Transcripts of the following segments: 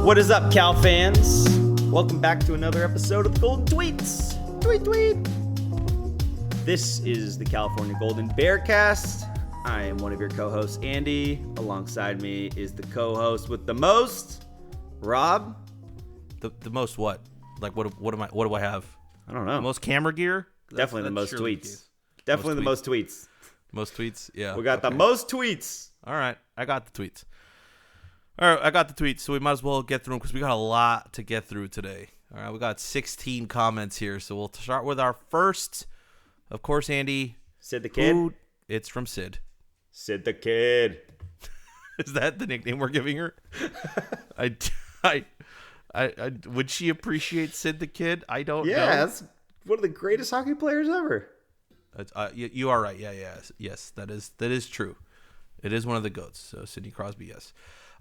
What is up, Cal fans? Welcome back to another episode of the Golden Tweets. Tweet, tweet. This is the California Golden Bearcast. I am one of your co-hosts, Andy. Alongside me is the co-host with the most, Rob. The most what? Like what do I have? I don't know. The most camera gear? Definitely the most tweets. Definitely the most tweets. Most tweets? Yeah. We got the most tweets. All right. I got the tweets. All right. I got the tweets, so we might as well get through them because we got a lot to get through today. All right. We got 16 comments here, so we'll start with our first. Of course, Andy. Sid the Kid? It's from Sid. Sid the Kid. Is that the nickname we're giving her? I would she appreciate Sid the Kid? I don't know. Yeah, that's one of the greatest hockey players ever. You are right. Yes, that is true. It is one of the GOATs. So Sidney Crosby, yes.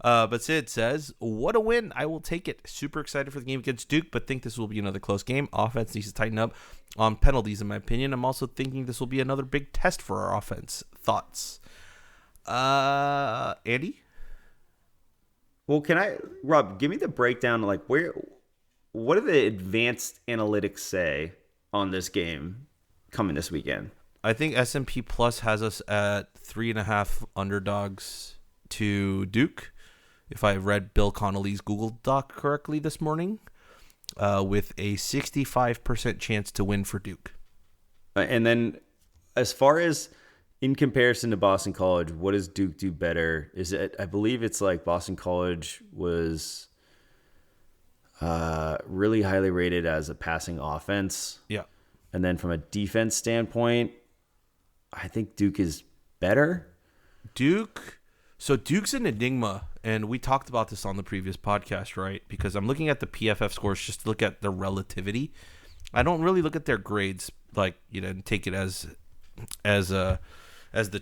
But Sid says, what a win. I will take it. Super excited for the game against Duke, but think this will be another close game. Offense needs to tighten up on penalties, in my opinion. I'm also thinking this will be another big test for our offense. Thoughts? Andy? Well, Rob, give me the breakdown, like what do the advanced analytics say on this game coming this weekend? I think S&P Plus has us at 3.5 underdogs to Duke, if I read Bill Connolly's Google Doc correctly this morning, with a 65% chance to win for Duke. And then as far as in comparison to Boston College, what does Duke do better? I believe it's like Boston College was really highly rated as a passing offense. Yeah. And then from a defense standpoint, I think Duke is better. So Duke's an enigma, and we talked about this on the previous podcast, right? Because I'm looking at the PFF scores just to look at their relativity. I don't really look at their grades, and take it as the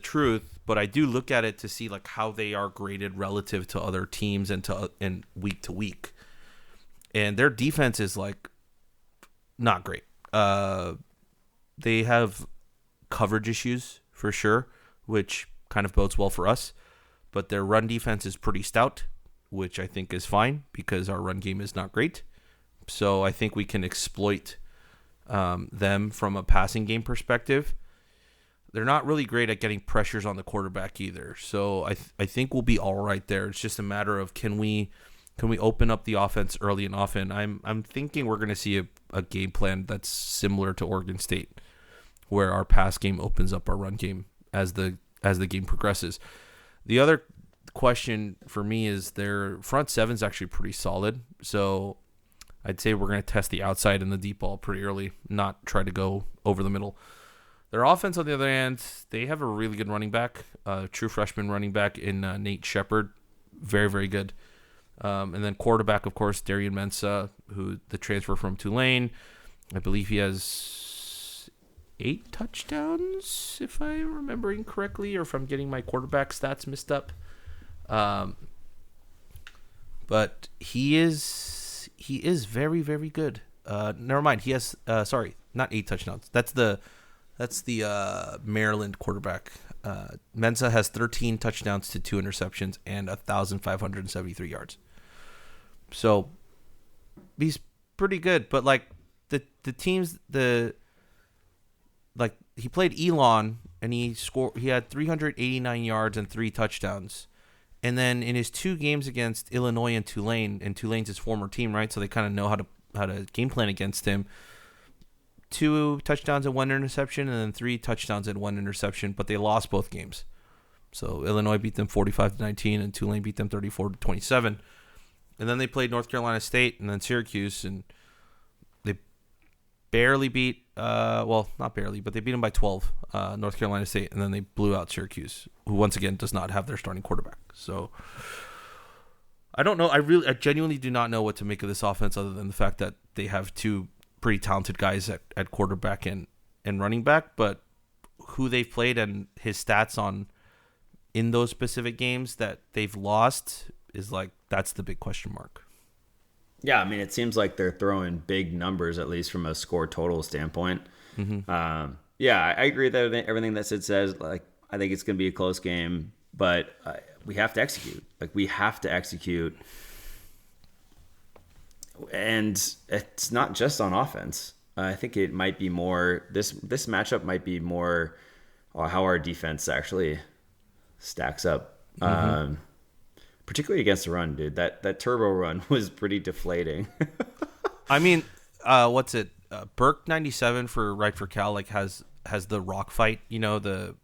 truth, but I do look at it to see like how they are graded relative to other teams and week to week. And their defense is like not great. They have coverage issues for sure, which kind of bodes well for us. But their run defense is pretty stout, which I think is fine because our run game is not great. So I think we can exploit them from a passing game perspective. They're not really great at getting pressures on the quarterback either. So I think we'll be all right there. It's just a matter of can we open up the offense early and often. I'm thinking we're going to see a game plan that's similar to Oregon State, where our pass game opens up our run game as the game progresses. The other question for me is their front seven is actually pretty solid. So I'd say we're going to test the outside and the deep ball pretty early, not try to go over the middle. Their offense, on the other hand, they have a really good running back, true freshman running back in Nate Shepard. Very, very good. And then quarterback, of course, Darian Mensah, who the transfer from Tulane. I believe he has 8 touchdowns, if I'm remembering correctly, or if I'm getting my quarterback stats mixed up. But he is very, very good. Never mind. He has not 8 touchdowns. That's the Maryland quarterback. Mensah has 13 touchdowns to 2 interceptions and 1,573 yards. So he's pretty good. But like the teams, he played Elon and he had 389 yards and 3 touchdowns. And then in his 2 games against Illinois and Tulane's his former team, right? So they kind of know how to game plan against him. 2 touchdowns and 1 interception, and then 3 touchdowns and 1 interception, but they lost both games. So Illinois beat them 45-19, and Tulane beat them 34-27. And then they played North Carolina State and then Syracuse, and they barely beat, not barely, but they beat them by 12, North Carolina State, and then they blew out Syracuse, who once again does not have their starting quarterback. So I don't know. I genuinely do not know what to make of this offense other than the fact that they have 2 pretty talented guys at quarterback and running back, but who they've played and his stats in those specific games that they've lost is that's the big question mark. Yeah, I mean, it seems like they're throwing big numbers, at least from a score total standpoint. Mm-hmm. I agree with everything that Sid says. I think it's going to be a close game, but we have to execute. We have to execute. And it's not just on offense. I think it might be more this matchup might be more how our defense actually stacks up. Particularly against the run, dude. That turbo run was pretty deflating. I mean, what's it? Burke 97 for Right for Cal has the rock fight, the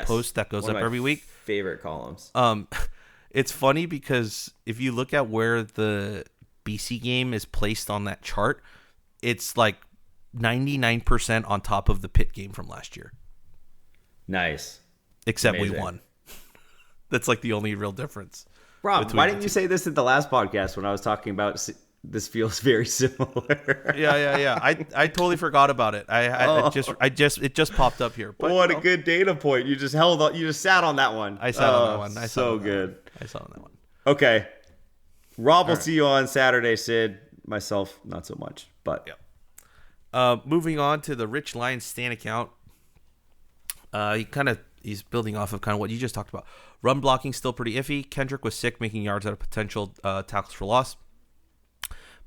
post that goes up every week. Favorite columns. It's funny because if you look at where the BC game is placed on that chart, it's like 99% on top of the Pitt game from last year. Nice. Except Amazing. We won. That's like the only real difference. Rob, why didn't you say this at the last podcast when I was talking about this feels very similar? Yeah. I totally forgot about it. It just popped up here. But, what a good data point. You just sat on that one. I sat on that one. I sat on that one. Okay. Rob will see you on Saturday, Sid. Myself, not so much. But moving on to the Rich Lions Stan account. He's building off of kind of what you just talked about. Run blocking still pretty iffy. Kendrick was sick, making yards out of potential tackles for loss,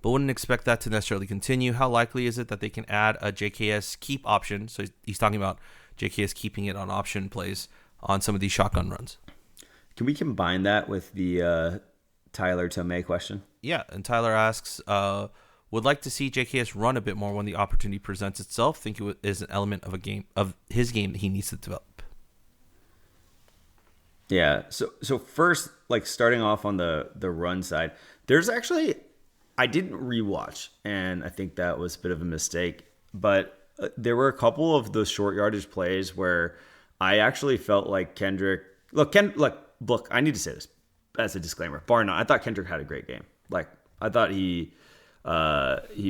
but wouldn't expect that to necessarily continue. How likely is it that they can add a JKS keep option? So he's talking about JKS keeping it on option plays on some of these shotgun runs. Can we combine that with the Tyler Tomei question? Yeah, and Tyler asks, would like to see JKS run a bit more when the opportunity presents itself. Think it is an element of his game that he needs to develop. Yeah. So first, like starting off on the run side, there's actually, I didn't rewatch, and I think that was a bit of a mistake, but there were a couple of those short yardage plays where I actually felt like Kendrick, look, I need to say this as a disclaimer, bar none, I thought Kendrick had a great game. Like I thought he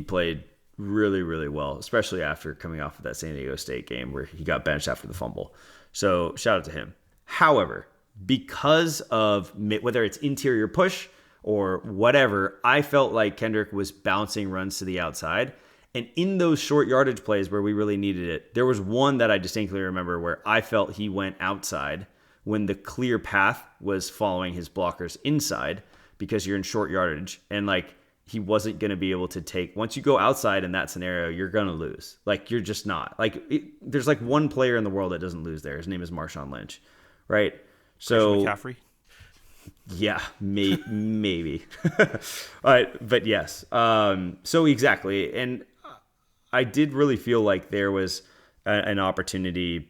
played really, really well, especially after coming off of that San Diego State game where he got benched after the fumble. So shout out to him. However, because of whether it's interior push or whatever, I felt like Kendrick was bouncing runs to the outside. And in those short yardage plays where we really needed it, there was one that I distinctly remember where I felt he went outside when the clear path was following his blockers inside because you're in short yardage. And like he wasn't going to be able to take, once you go outside in that scenario, you're going to lose. Like you're just not. Like there's like one player in the world that doesn't lose there. His name is Marshawn Lynch, right? So McCaffrey? Yeah, maybe. But yes. So exactly. And I did really feel like there was an opportunity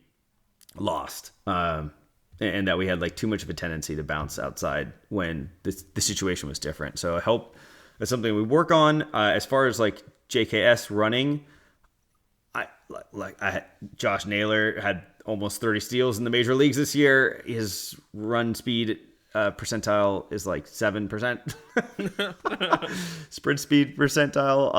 lost. And that we had like too much of a tendency to bounce outside when the situation was different. So I hope that's something we work on. As far as like JKS running, Josh Naylor had almost 30 steals in the major leagues this year. His run speed percentile is like 7%. Sprint speed percentile.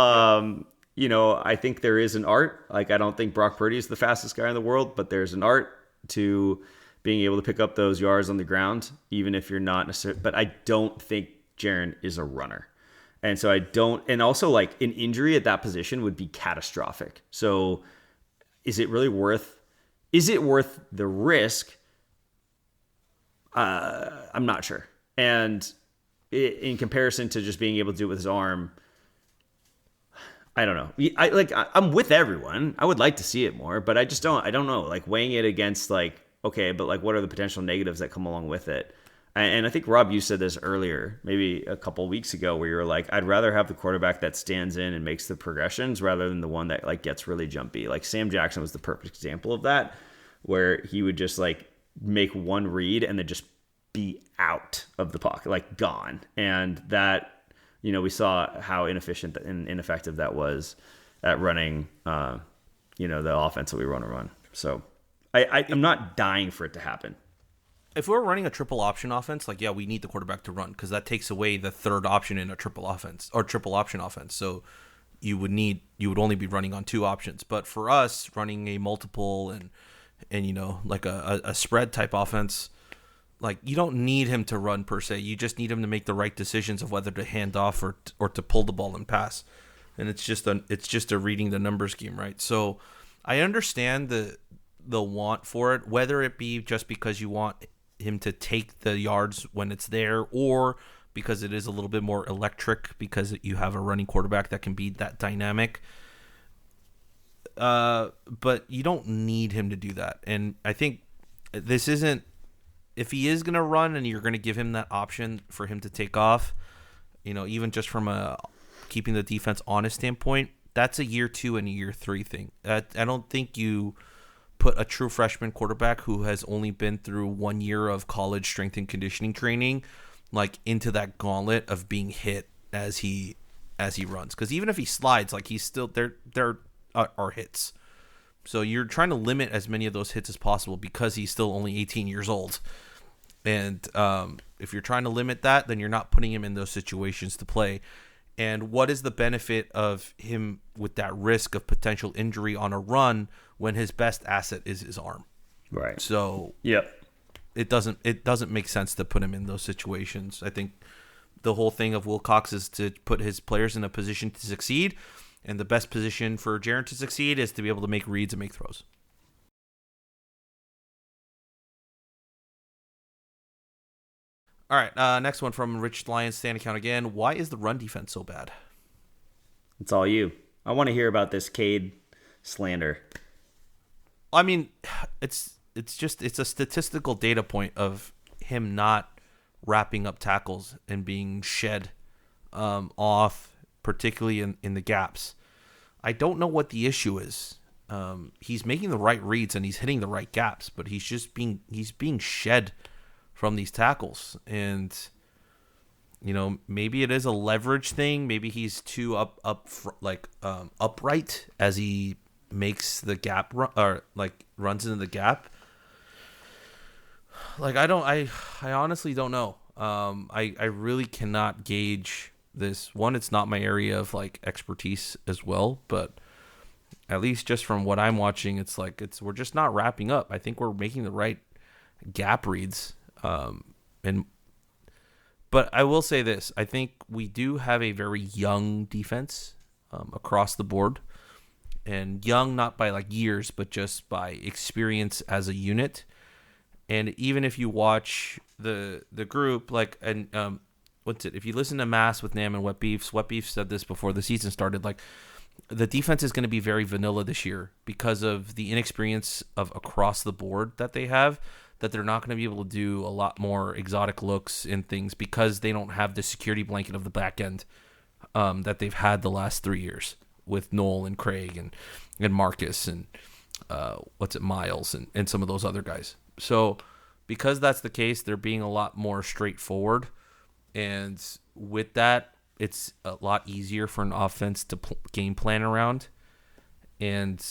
I think there is an art. Like, I don't think Brock Purdy is the fastest guy in the world, but there's an art to being able to pick up those yards on the ground, even if you're not necessarily. But I don't think Jaren is a runner. And so and also like an injury at that position would be catastrophic. So is it worth the risk? I'm not sure. And in comparison to just being able to do it with his arm, I don't know. I'm with everyone. I would like to see it more, but I don't know. Like weighing it against like, okay, but like what are the potential negatives that come along with it? And I think, Rob, you said this earlier, maybe a couple weeks ago, where you were like, I'd rather have the quarterback that stands in and makes the progressions rather than the one that like gets really jumpy. Like Sam Jackson was the perfect example of that, where he would just like make one read and then just be out of the pocket, like gone. And that, we saw how inefficient and ineffective that was at running, the offense that we want to run. So I'm not dying for it to happen. If we're running a triple option offense, like, yeah, we need the quarterback to run because that takes away the third option in a triple offense or triple option offense. So you would only be running on two options. But for us, running a multiple and like a spread type offense, like you don't need him to run per se. You just need him to make the right decisions of whether to hand off or to pull the ball and pass. And it's just a reading the numbers game, right? So I understand the want for it, whether it be just because you want him to take the yards when it's there, or because it is a little bit more electric because you have a running quarterback that can be that dynamic. But you don't need him to do that. And I think this isn't, if he is going to run and you're going to give him that option for him to take off, even just from a keeping the defense honest standpoint, that's a year 2 and a year 3 thing. I don't think you put a true freshman quarterback who has only been through 1 year of college strength and conditioning training, like, into that gauntlet of being hit as he runs. Because even if he slides, like, he's still there are hits. So you're trying to limit as many of those hits as possible because he's still only 18 years old. And if you're trying to limit that, then you're not putting him in those situations to play. And what is the benefit of him with that risk of potential injury on a run when his best asset is his arm? Right. So yep. It doesn't make sense to put him in those situations. I think the whole thing of Wilcox is to put his players in a position to succeed, and the best position for Jaren to succeed is to be able to make reads and make throws. All right, next one from Rich Lyons, stand account again. Why is the run defense so bad? It's all you. I want to hear about this Cade slander. I mean, it's a statistical data point of him not wrapping up tackles and being shed off, particularly in the gaps. I don't know what the issue is. He's making the right reads and he's hitting the right gaps, but he's being shed from these tackles. And maybe it is a leverage thing. Maybe he's too upright as he makes the gap runs into the gap. Like, I honestly don't know. I really cannot gauge this. One, it's not my area of expertise as well, but at least just from what I'm watching, it's we're just not wrapping up. I think we're making the right gap reads. But I will say this, I think we do have a very young defense across the board, and young not by years, but just by experience as a unit. And even if you watch the group, if you listen to Mass with Nam and Wet Beef said this before the season started, the defense is going to be very vanilla this year because of the inexperience of across the board that they have, that they're not going to be able to do a lot more exotic looks and things because they don't have the security blanket of the back end that they've had the last 3 years with Noel and Craig and Marcus and Miles and some of those other guys. So because that's the case, they're being a lot more straightforward. And with that, it's a lot easier for an offense to game plan around. And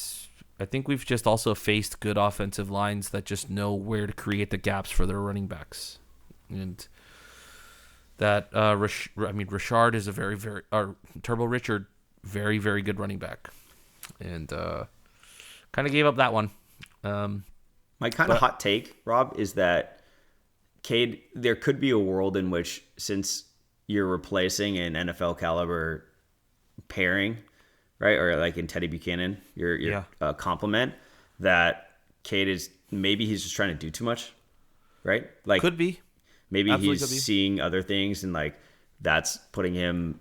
I think we've just also faced good offensive lines that just know where to create the gaps for their running backs. And that, Richard is a very, very, Turbo Richard, very, very good running back. And kind of gave up that one. My kind of hot take, Rob, is that Cade, there could be a world in which, since you're replacing an NFL caliber pairing, right, or like in Teddy Buchanan, your complement, that Cade is, maybe he's just trying to do too much, right? Could be. Maybe Absolutely he's seeing other things, and that's putting him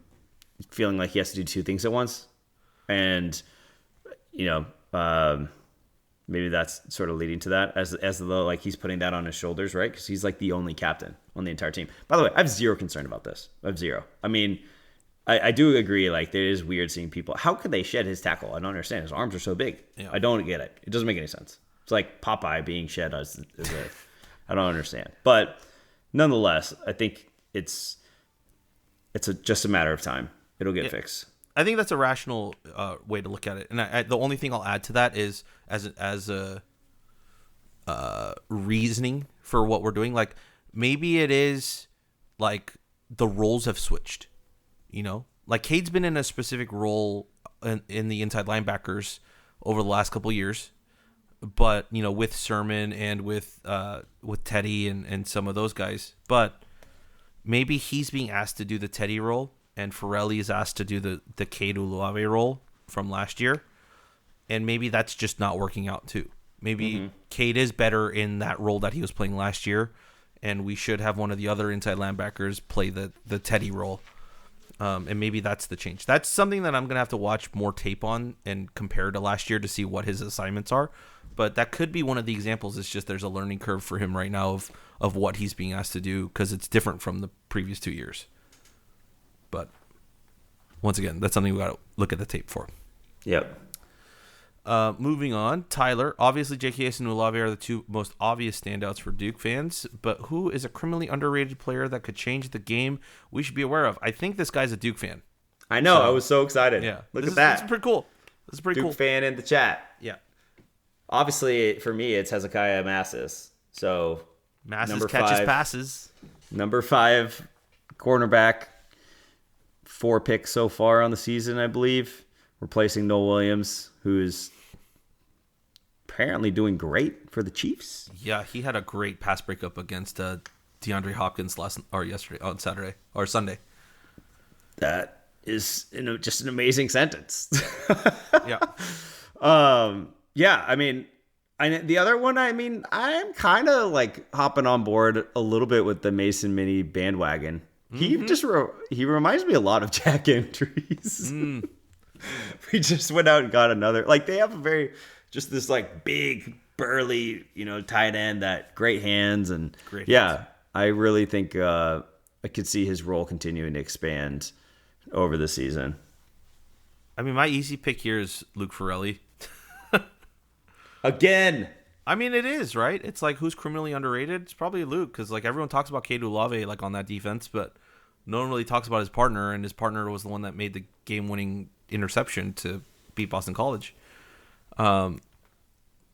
feeling like he has to do two things at once, and maybe that's sort of leading to that, as though he's putting that on his shoulders, right? Because he's the only captain on the entire team. By the way, I have zero concern about this. I have zero. I mean, I do agree. It is weird seeing people. How could they shed his tackle? I don't understand. His arms are so big. Yeah. I don't get it. It doesn't make any sense. It's like Popeye being shed I don't understand. But nonetheless, I think it's just a matter of time. It'll get fixed. I think that's a rational way to look at it. And the only thing I'll add to that is as a reasoning for what we're doing. Maybe it is the roles have switched. Cade's been in a specific role in the inside linebackers over the last couple of years, but with Sermon and with Teddy and some of those guys. But maybe he's being asked to do the Teddy role, and Farrelly is asked to do the Cade Uluave role from last year, and maybe that's just not working out too. Maybe Cade is better in that role that he was playing last year, and we should have one of the other inside linebackers play the Teddy role. And maybe that's the change. That's something that I'm going to have to watch more tape on and compare to last year to see what his assignments are. But that could be one of the examples. It's just there's a learning curve for him right now of what he's being asked to do because it's different from the previous 2 years. But once again, that's something we got to look at the tape for. Yep. Moving on, Tyler. Obviously, JKS and Olave are the two most obvious standouts for Duke fans, but who is a criminally underrated player that could change the game we should be aware of? I think this guy's a Duke fan. I know. I was so excited. Yeah. Look at that. This is pretty cool. This is pretty Duke cool. fan in the chat. Yeah. Obviously, for me, it's Hezekiah Massis. So, Massis catches passes. Number 5 cornerback. 4 picks so far on the season, I believe. Replacing Noel Williams, who's apparently doing great for the Chiefs. Yeah, he had a great pass breakup against DeAndre Hopkins Saturday or Sunday. That is just an amazing sentence. Yeah. Yeah, I mean, the other one, I mean, I'm kind of like hopping on board a little bit with the Mason Mini bandwagon. He reminds me a lot of Jack Andrews. We just went out and got another. Like, they have this like big, burly, tight end that great hands. And hands. I really think I could see his role continuing to expand over the season. I mean, my easy pick here is Luke Farrelly. Again. I mean, it is, right? It's like, who's criminally underrated? It's probably Luke, because like everyone talks about Cade Olave like on that defense, but no one really talks about his partner, and his partner was the one that made the game-winning interception to beat Boston College.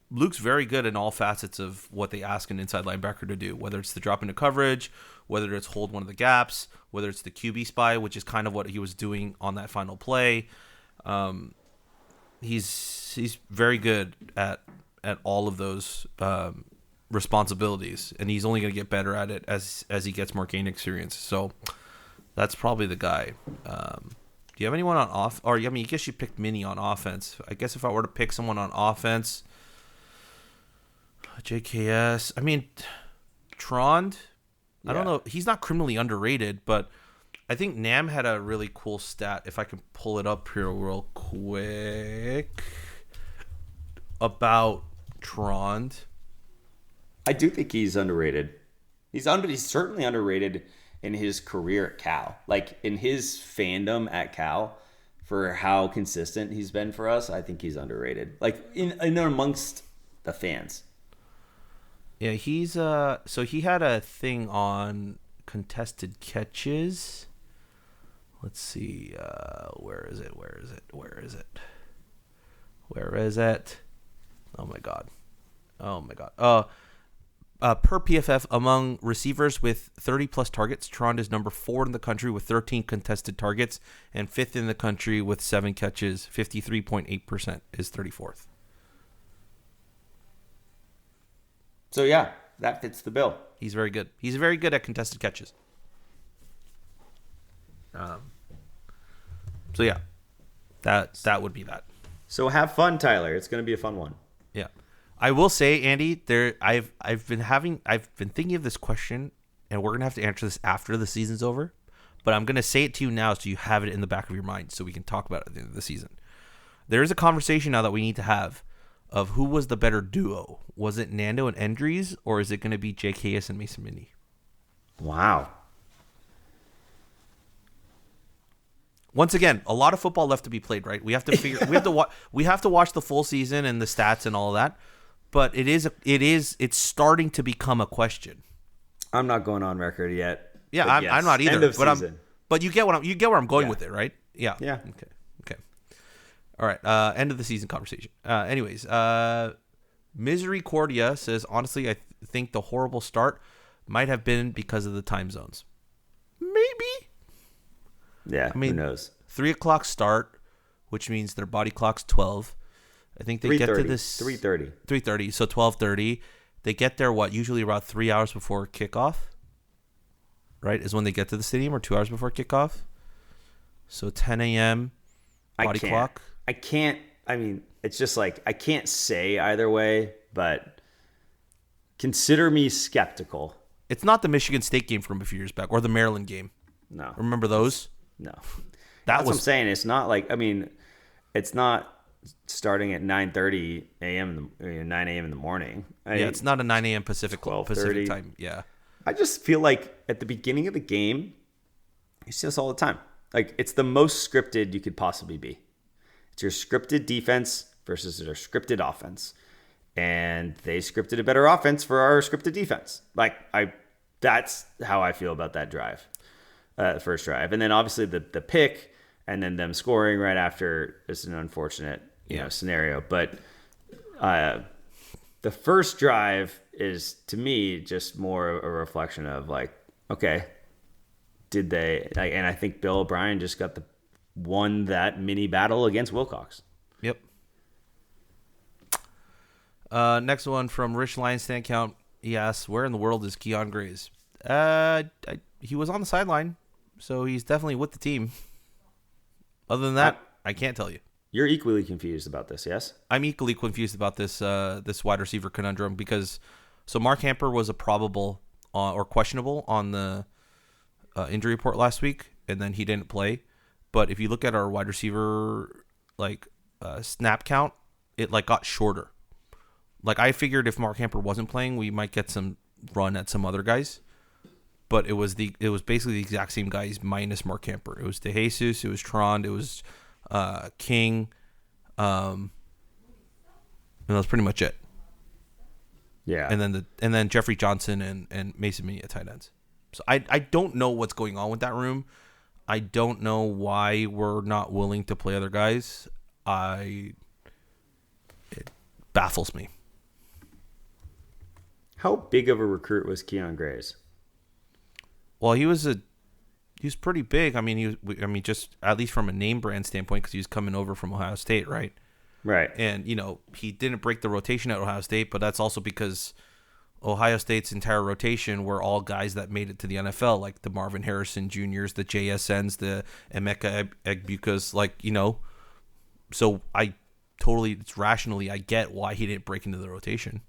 Luke's very good in all facets of what they ask an inside linebacker to do, whether it's the drop into coverage, whether it's hold one of the gaps, whether it's the QB spy, which is kind of what he was doing on that final play. He's very good at all of those responsibilities, and he's only going to get better at it as he gets more game experience. So that's probably the guy. Do you have anyone on off? Or I mean, I guess you picked Mini on offense. I guess if I were to pick someone on offense, JKS. I mean, Trond. I don't know. He's not criminally underrated, but I think Nam had a really cool stat. If I can pull it up here real quick about Trond. I do think he's underrated. He's certainly underrated in his career at Cal. Like, in his fandom at Cal, for how consistent he's been for us, I think he's underrated. Like, in amongst the fans. Yeah, he's so he had a thing on contested catches. Let's see, where is it? Oh my god. Per PFF, among receivers with 30-plus targets, Trond is number 4 in the country with 13 contested targets and 5th in the country with 7 catches. 53.8% is 34th. So, yeah, that fits the bill. He's very good. He's very good at contested catches. So, yeah, that would be that. So, have fun, Tyler. It's going to be a fun one. Yeah. I will say, Andy, I've been thinking of this question, and we're gonna have to answer this after the season's over. But I'm gonna say it to you now, so you have it in the back of your mind, so we can talk about it at the end of the season. There is a conversation now that we need to have of who was the better duo. Was it Nando and Endries, or is it gonna be JKS and Mason Mini? Wow. Once again, a lot of football left to be played, right? We have to figure. We have to watch the full season and the stats and all of that. But it's starting to become a question. I'm not going on record yet. Yeah, I'm not either. End of season. But you get where I'm going with it, right? Yeah. Yeah. Okay. All right. End of the season conversation. Anyways, Misericordia says, honestly, I think the horrible start might have been because of the time zones. Maybe. Yeah. I mean, who knows? 3:00 start, which means their body clock's 12. I think they get to this 3:30. 3:30, so 12:30. They get there usually about 3 hours before kickoff. Right? Is when they get to the stadium, or 2 hours before kickoff. So 10 a.m. body clock. It's just like, I can't say either way, but consider me skeptical It's not the Michigan State game from a few years back or the Maryland game. No. Remember those? No. That's what I'm saying. It's not like, I mean, it's not starting at 9:30 a.m., 9 a.m. in the morning. It's not a 9 a.m. Pacific 12:30 time. Yeah. I just feel like at the beginning of the game, you see this all the time. Like, it's the most scripted you could possibly be. It's your scripted defense versus their scripted offense. And they scripted a better offense for our scripted defense. That's how I feel about that drive, the first drive. And then obviously the pick and then them scoring right after is an unfortunate scenario. But the first drive is, to me, just more a reflection of like, okay, did they? And I think Bill O'Brien just won that mini battle against Wilcox. Yep. Next one from Rich Lion Stand Count. He asks, where in the world is Keon Grays? He was on the sideline, so he's definitely with the team. Other than that, I can't tell you. You're equally confused about this, yes? I'm equally confused about this this wide receiver conundrum because Mark Hamper was a probable or questionable on the injury report last week, and then he didn't play. But if you look at our wide receiver snap count, it got shorter. I figured if Mark Hamper wasn't playing, we might get some run at some other guys. But it was basically the exact same guys minus Mark Hamper. It was DeJesus, it was Trond, it was King, and that was pretty much it. Yeah. And then Jeffrey Johnson and Mason Mini at tight ends. So I don't know what's going on with that room. I don't know why we're not willing to play other guys. It baffles me. How big of a recruit was Keon Grays? Well, he was pretty big. I mean, just at least from a name brand standpoint, because he was coming over from Ohio State, right? Right. And he didn't break the rotation at Ohio State, but that's also because Ohio State's entire rotation were all guys that made it to the NFL, like the Marvin Harrison Juniors, the JSNs, the Emeka Egbukas, So it's rationally, I get why he didn't break into the rotation.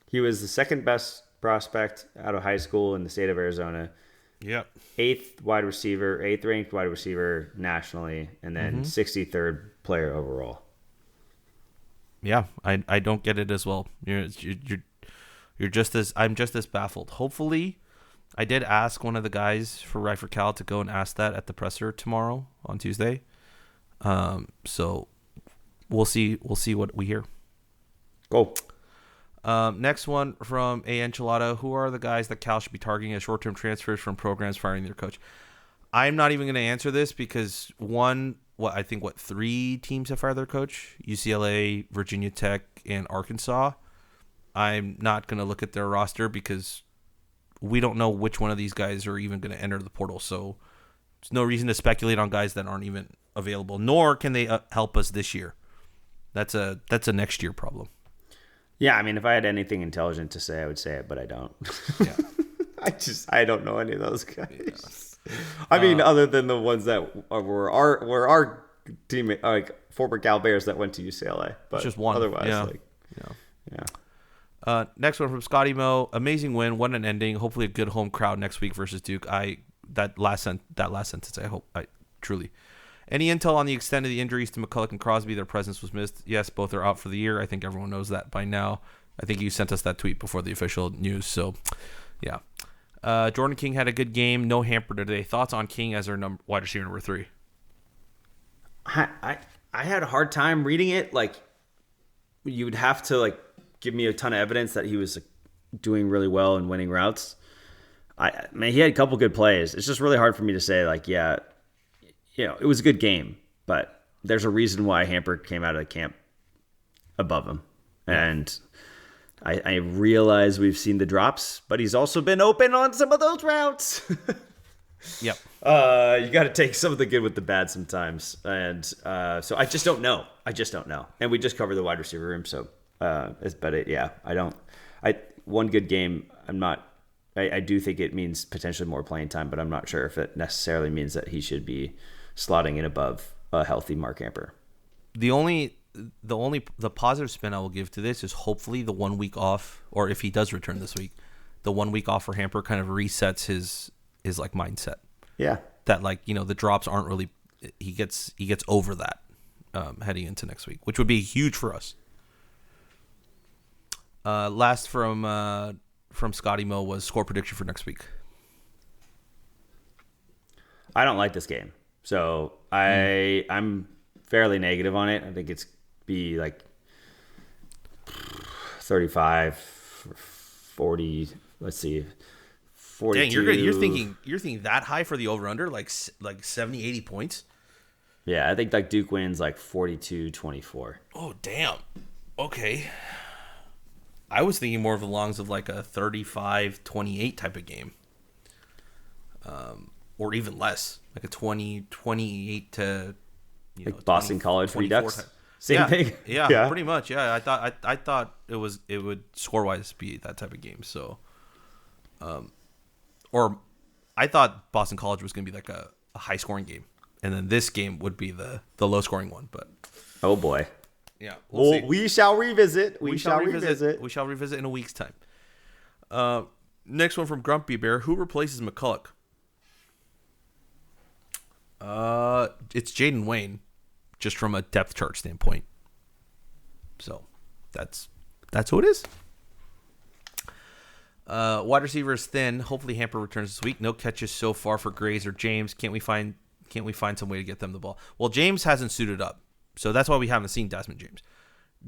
He was the second best prospect out of high school in the state of Arizona. Yep. Eighth ranked wide receiver nationally, and then 63rd player overall. Yeah, I don't get it as well. I'm just as baffled. Hopefully, I did ask one of the guys for Rifle Cal to go and ask that at the presser tomorrow on Tuesday. So we'll see what we hear. Go. Next one from A. Enchilada. Who are the guys that Cal should be targeting as short-term transfers from programs firing their coach? I'm not even going to answer this because I think 3 teams have fired their coach: UCLA, Virginia Tech, and Arkansas. I'm not going to look at their roster because we don't know which one of these guys are even going to enter the portal. So there's no reason to speculate on guys that aren't even available, nor can they help us this year. That's a next year problem. Yeah, I mean, if I had anything intelligent to say, I would say it, but I don't. Yeah. I don't know any of those guys. Yeah. I mean, other than the ones that were our teammate, like former Cal Bears that went to UCLA, but just one. Otherwise, yeah. Next one from Scotty Mo. Amazing win. What an ending. Hopefully a good home crowd next week versus Duke. That last sentence. I truly. Any intel on the extent of the injuries to McCulloch and Crosby? Their presence was missed. Yes, both are out for the year. I think everyone knows that by now. I think you sent us that tweet before the official news. So, yeah. Jordan King had a good game. No hamper today. Thoughts on King as our wide receiver number 3? I had a hard time reading it. You would have to give me a ton of evidence that he was doing really well and winning routes. He had a couple good plays. It's just really hard for me to say it was a good game, but there's a reason why Hamper came out of the camp above him. And I realize we've seen the drops, but he's also been open on some of those routes. Yep. You got to take some of the good with the bad sometimes. And so I just don't know. And we just covered the wide receiver room. So, one good game, I do think it means potentially more playing time, but I'm not sure if it necessarily means that he should be slotting in above a healthy Mark Hamper. The positive spin I will give to this is hopefully the 1 week off, or if he does return this week, the 1 week off for Hamper kind of resets his like mindset. Yeah. That like, you know, the drops aren't really, he gets over that heading into next week, which would be huge for us. Last from Scotty Mo was score prediction for next week. I don't like this game. So I'm fairly negative on it. I think it's be like 35, 40, let's see. 42. Dang, you're thinking that high for the over under, like 70, 80 points? Yeah, I think like Duke wins like 42-24. Oh, damn. Okay. I was thinking more of the longs of like a 35-28 type of game. Or even less, like a 28 to, you know, like Boston College Redux. Same thing. Yeah, pretty much. Yeah, I thought it would score wise be that type of game. So, or I thought Boston College was going to be like a high scoring game, and then this game would be the low scoring one. But oh boy, yeah, we shall revisit. We shall revisit. We shall revisit in a week's time. Next one from Grumpy Bear: who replaces McCulloch? It's Jaden Wayne, just from a depth chart standpoint. So that's who it is. Wide receiver is thin. Hopefully Hamper returns this week. No catches so far for Grays or James. Can't we find some way to get them the ball? Well, James hasn't suited up, so that's why we haven't seen Desmond James.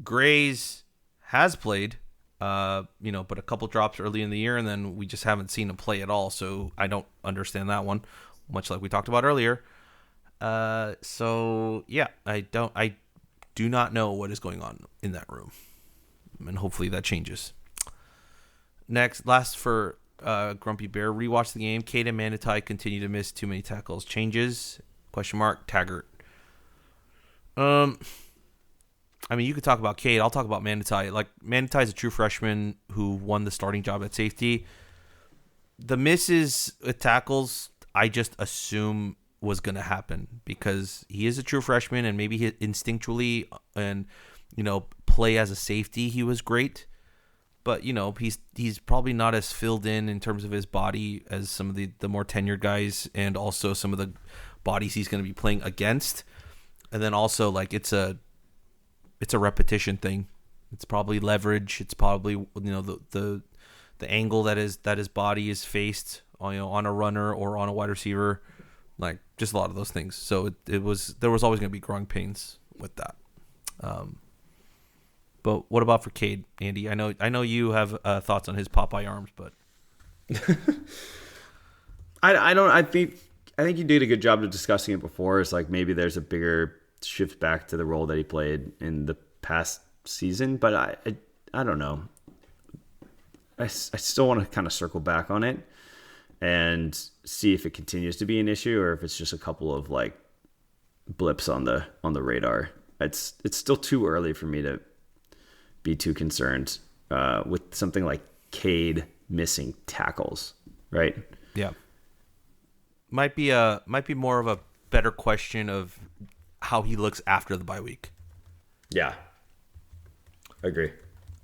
Grays has played, but a couple drops early in the year, and then we just haven't seen him play at all. So I don't understand that one, much like we talked about earlier. So yeah, I do not know what is going on in that room, and hopefully that changes. Last for Grumpy Bear, rewatch the game. Cade and Manitai continue to miss too many tackles. Changes? ? Taggart. I mean, you could talk about Cade. I'll talk about Manitai. Like, Manitai is a true freshman who won the starting job at safety. The misses at tackles, I just assume was going to happen because he is a true freshman, and maybe he instinctually and play as a safety he was great, but he's probably not as filled in terms of his body as some of the more tenured guys, and also some of the bodies he's going to be playing against. And then also, like, it's a repetition thing. It's probably leverage. It's probably the angle that his body is faced on a runner or on a wide receiver. Like, just a lot of those things. So there was always going to be growing pains with that. But what about for Cade, Andy? I know you have thoughts on his Popeye arms, but I think you did a good job of discussing it before. It's like maybe there's a bigger shift back to the role that he played in the past season, but I don't know. I still want to kind of circle back on it and see if it continues to be an issue or if it's just a couple of like blips on the radar. It's still too early for me to be too concerned with something like Cade missing tackles, right? Yeah. Might be more of a better question of how he looks after the bye week. Yeah. Agree.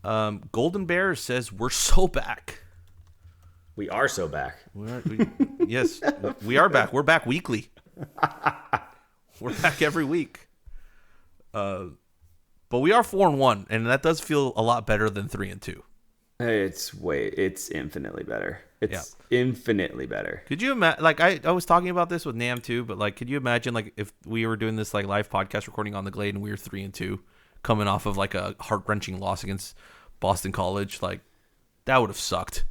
Golden Bear says we're so back. We are so back. Yes, we are back. We're back weekly. We're back every week. But we are 4-1, and that does feel a lot better than 3-2. It's infinitely better. It's infinitely better. Could you imagine? Like, I was talking about this with Nam too, but like, could you imagine like if we were doing this like live podcast recording on the Glade and we were 3-2, coming off of like a heart wrenching loss against Boston College? Like, that would have sucked.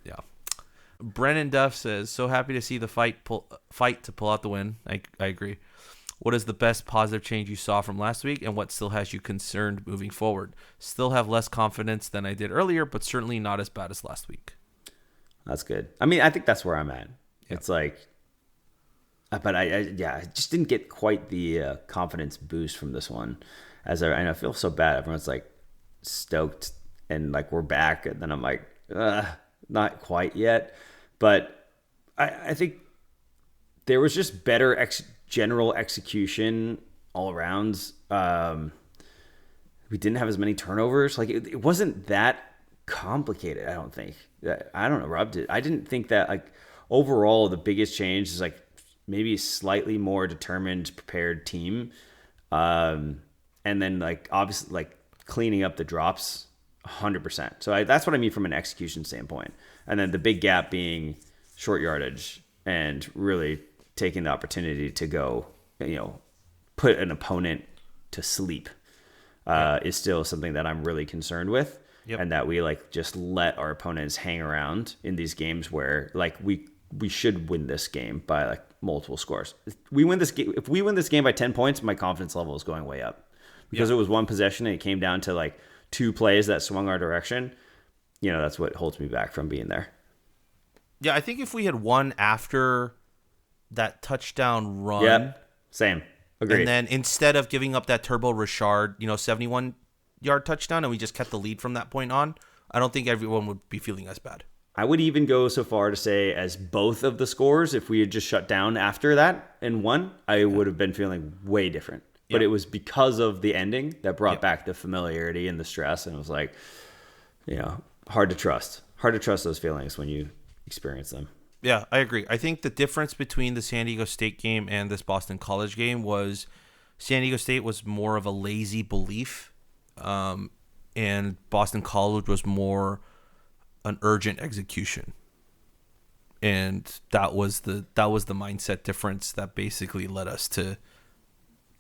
Yeah. Brennan Duff says, so happy to see the fight to pull out the win. I agree. What is the best positive change you saw from last week, and what still has you concerned moving forward? Still have less confidence than I did earlier, but certainly not as bad as last week. That's good. I mean, I think that's where I'm at. Yeah. It's like, but I just didn't get quite the confidence boost from this one. And I feel so bad. Everyone's like stoked and like we're back, and then I'm like, not quite yet. But I think there was just better general execution all around. We didn't have as many turnovers. Like it wasn't that complicated. I don't think. I don't know, Rob. I didn't think that like overall the biggest change is like maybe a slightly more determined, prepared team, and then like obviously like cleaning up the drops 100%. So that's what I mean from an execution standpoint. And then the big gap being short yardage and really taking the opportunity to go, put an opponent to sleep is still something that I'm really concerned with. Yep. And that we like just let our opponents hang around in these games where like we should win this game by like multiple scores. If we win this game by 10 points, my confidence level is going way up because it was one possession and it came down to like 2 plays that swung our direction. That's what holds me back from being there. Yeah, I think if we had won after that touchdown run. Yep. Same. Agreed. And then instead of giving up that Turbo Richard, 71-yard touchdown, and we just kept the lead from that point on, I don't think everyone would be feeling as bad. I would even go so far to say as both of the scores, if we had just shut down after that and won, I would have been feeling way different. But it was because of the ending that brought back the familiarity and the stress. And it was like, hard to trust. Hard to trust those feelings when you experience them. Yeah, I agree. I think the difference between the San Diego State game and this Boston College game was San Diego State was more of a lazy belief, and Boston College was more an urgent execution. And that was the mindset difference that basically led us to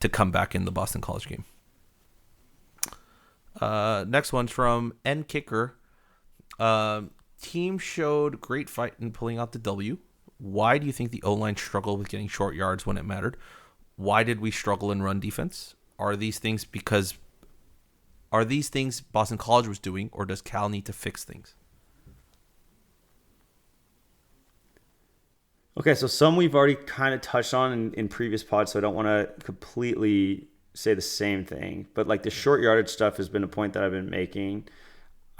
come back in the Boston College game. Next one's from N Kicker. Team showed great fight in pulling out the W. Why do you think the O-line struggled with getting short yards when it mattered? Why did we struggle in run defense? Are these things Boston College was doing, or does Cal need to fix things? Okay, so some we've already kind of touched on in previous pods, so I don't want to completely say the same thing. But like the short yardage stuff has been a point that I've been making.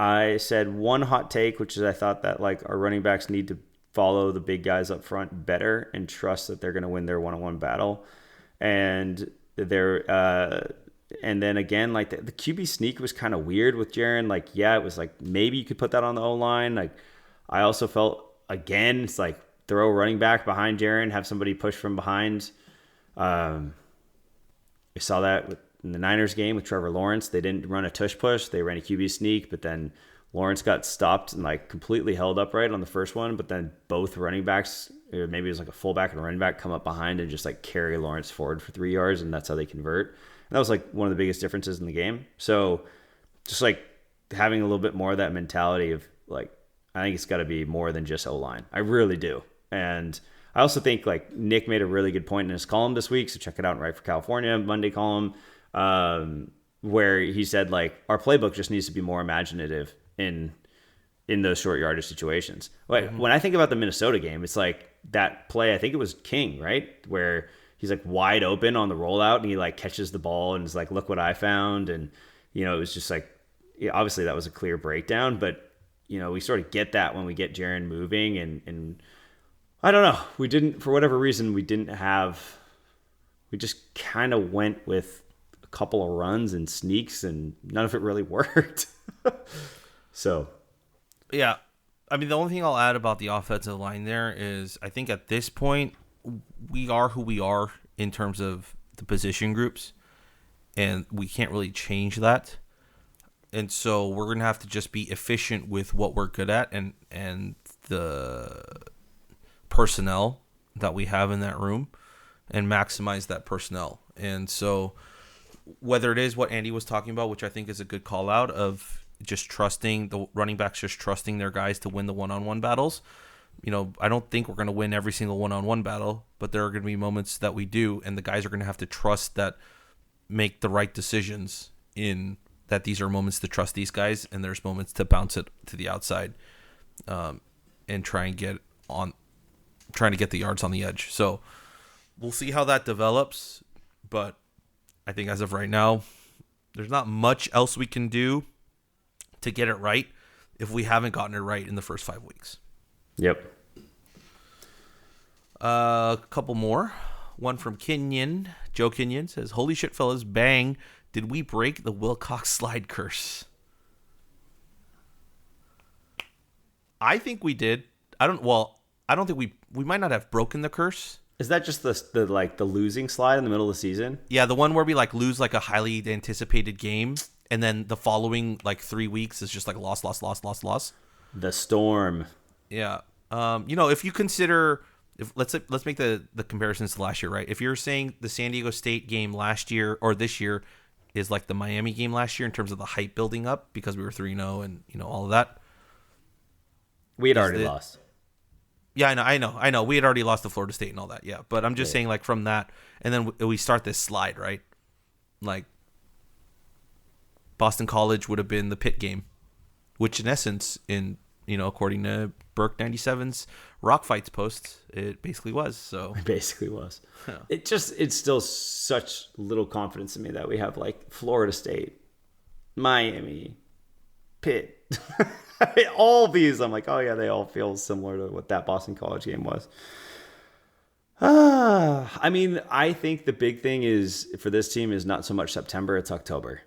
I said one hot take, which is I thought that like our running backs need to follow the big guys up front better and trust that they're going to win their one-on-one battle. And and then again, like the QB sneak was kind of weird with Jaren. Like, yeah, it was like maybe you could put that on the O-line. Like, I also felt again, it's like throw running back behind Jaren, have somebody push from behind. We saw that in the Niners game with Trevor Lawrence. They didn't run a tush push. They ran a QB sneak, but then Lawrence got stopped and like completely held upright on the first one. But then both running backs, or maybe it was like a fullback and a running back, come up behind and just like carry Lawrence forward for 3 yards. And that's how they convert. And that was like one of the biggest differences in the game. So just like having a little bit more of that mentality of like, I think it's got to be more than just O-line. I really do. And I also think like Nick made a really good point in his column this week. So check it out in Right for California, Monday column, where he said like our playbook just needs to be more imaginative in those short yardage situations. Like when I think about the Minnesota game, it's like that play, I think it was King, right? Where he's like wide open on the rollout and he like catches the ball and is like, look what I found. And, it was just like, obviously that was a clear breakdown, but we sort of get that when we get Jaren moving and I don't know. We didn't, for whatever reason, we just kind of went with a couple of runs and sneaks and none of it really worked. So. Yeah. I mean, the only thing I'll add about the offensive line there is I think at this point, we are who we are in terms of the position groups, and we can't really change that. And so we're going to have to just be efficient with what we're good at and the personnel that we have in that room and maximize that personnel. And so whether it is what Andy was talking about, which I think is a good call out of just trusting the running backs, just trusting their guys to win the one-on-one battles. I don't think we're going to win every single one-on-one battle, but there are going to be moments that we do, and the guys are going to have to trust that, make the right decisions in that these are moments to trust these guys, and there's moments to bounce it to the outside and trying to get the yards on the edge. So we'll see how that develops, but I think as of right now, there's not much else we can do to get it right if we haven't gotten it right in the first 5 weeks. Yep. A couple more. One from Kenyon. Joe Kenyon says, "Holy shit, fellas, bang. Did we break the Wilcox slide curse?" I think we did. I don't think we might not have broken the curse. Is that just the losing slide in the middle of the season? Yeah, the one where we like lose like a highly anticipated game, and then the following like 3 weeks is just like loss. The storm. Yeah. If you consider, let's make the comparisons to last year, right? If you're saying the San Diego State game last year or this year is like the Miami game last year in terms of the hype building up because we were 3-0 and all of that. We had already lost. Yeah, I know. We had already lost to Florida State and all that. Yeah, but I'm just saying, like, from that, and then we start this slide, right? Like, Boston College would have been the Pitt game, which in essence, according to Burke 97's Rock Fights post, it basically was. So it basically was. Yeah. It's still such little confidence in me that we have like Florida State, Miami, Pitt. All these, I'm like, oh yeah, they all feel similar to what that Boston College game was. I mean, I think the big thing is for this team is not so much September, it's October.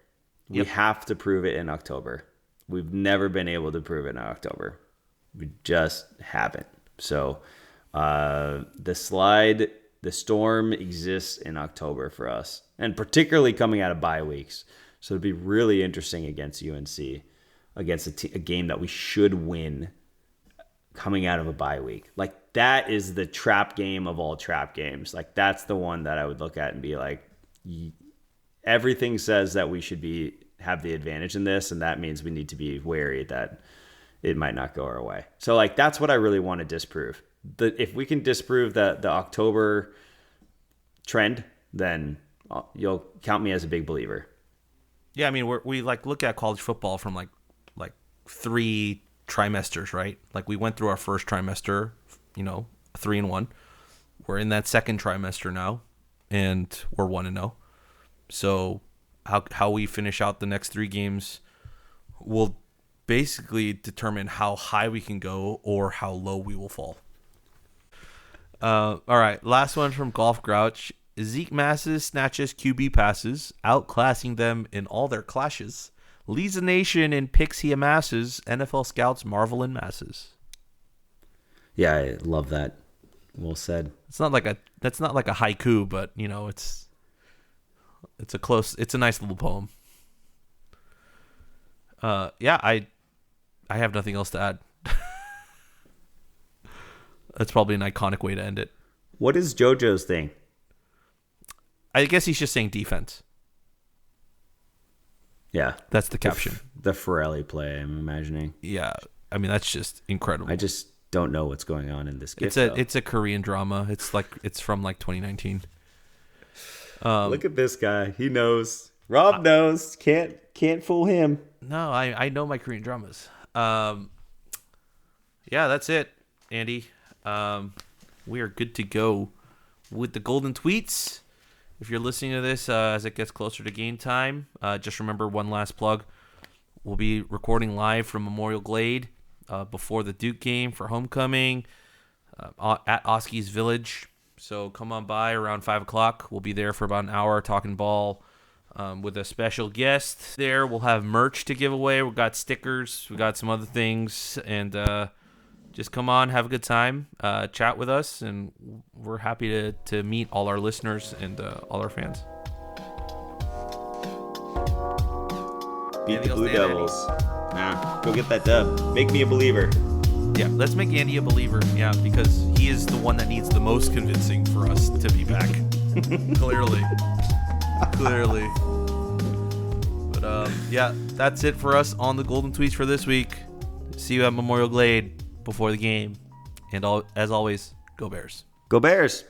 We have to prove it in October. We've never been able to prove it in October. We just haven't. So the storm exists in October for us, and particularly coming out of bye weeks. So it'd be really interesting against UNC. Against a game that we should win coming out of a bye week. Like, that is the trap game of all trap games. Like, that's the one that I would look at and be like, everything says that we should have the advantage in this, and that means we need to be wary that it might not go our way. So, like, that's what I really want to disprove. If we can disprove the October trend, then you'll count me as a big believer. Yeah, I mean, we like look at college football from like 3 trimesters, right? Like, we went through our first trimester, 3-1. We're in that second trimester now, and we're 1-0. So how we finish out the next 3 games will basically determine how high we can go or how low we will fall. All right, last one from Golf Grouch. Zeke masses snatches QB passes, outclassing them in all their clashes. Leads the nation in picks he amasses. NFL scouts marvel in masses. Yeah, I love that. Well said. That's not like a haiku, but it's a nice little poem. I have nothing else to add. That's probably an iconic way to end it. What is JoJo's thing? I guess he's just saying defense. Yeah. That's the caption. The Ferrelli play, I'm imagining. Yeah. I mean, that's just incredible. I just don't know what's going on in this game. It's a Korean drama. It's from 2019. Look at this guy. He knows. Rob knows. Can't fool him. No, I know my Korean dramas. Yeah, that's it, Andy. We are good to go with the Golden Tweets. If you're listening to this as it gets closer to game time, just remember one last plug. We'll be recording live from Memorial Glade before the Duke game for homecoming at Oski's Village. So come on by around 5 o'clock. We'll be there for about an hour talking ball with a special guest there. We'll have merch to give away. We've got stickers. We got some other things. And just come on, have a good time, chat with us, and we're happy to meet all our listeners and all our fans. Beat the Blue Devils. Nah, go get that dub. Make me a believer. Yeah, let's make Andy a believer. Yeah, because he is the one that needs the most convincing for us to be back. Clearly. But yeah, that's it for us on the Golden Tweets for this week. See you at Memorial Glade before the game. And as always, go Bears. Go Bears.